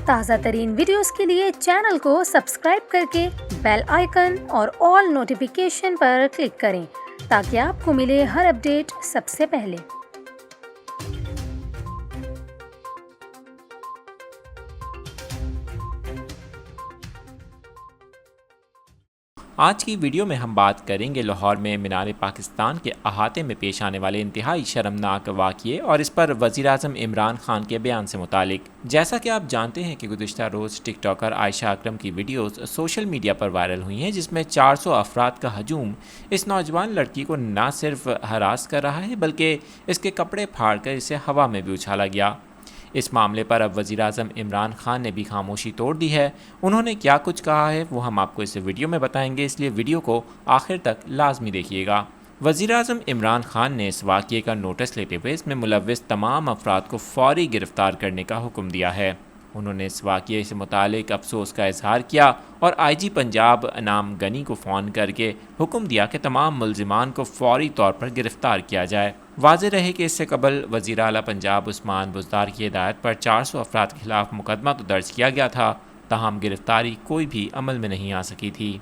تازہ ترین ویڈیوز کے لیے چینل کو سبسکرائب کر کے بیل آئیکن اور آل نوٹیفیکیشن پر کلک کریں تاکہ آپ کو ملے ہر اپڈیٹ سب سے پہلے۔ آج کی ویڈیو میں ہم بات کریں گے لاہور میں مینار پاکستان کے احاطے میں پیش آنے والے انتہائی شرمناک واقعے اور اس پر وزیر اعظم عمران خان کے بیان سے متعلق۔ جیسا کہ آپ جانتے ہیں کہ گزشتہ روز ٹک ٹاکر عائشہ اکرم کی ویڈیوز سوشل میڈیا پر وائرل ہوئی ہیں، جس میں 400 افراد کا ہجوم اس نوجوان لڑکی کو نہ صرف ہراس کر رہا ہے بلکہ اس کے کپڑے پھاڑ کر اسے ہوا میں بھی اچھالا گیا۔ اس معاملے پر اب وزیر اعظم عمران خان نے بھی خاموشی توڑ دی ہے۔ انہوں نے کیا کچھ کہا ہے وہ ہم آپ کو اس ویڈیو میں بتائیں گے، اس لیے ویڈیو کو آخر تک لازمی دیکھیے گا۔ وزیر اعظم عمران خان نے اس واقعے کا نوٹس لیتے ہوئے اس میں ملوث تمام افراد کو فوری گرفتار کرنے کا حکم دیا ہے۔ انہوں نے اس واقعے سے متعلق افسوس کا اظہار کیا اور آئی جی پنجاب انعام غنی کو فون کر کے حکم دیا کہ تمام ملزمان کو فوری طور پر گرفتار کیا جائے۔ واضح رہے کہ اس سے قبل وزیر اعلیٰ پنجاب عثمان بزدار کی ہدایت پر 400 افراد کے خلاف مقدمہ تو درج کیا گیا تھا، تاہم گرفتاری کوئی بھی عمل میں نہیں آ سکی تھی۔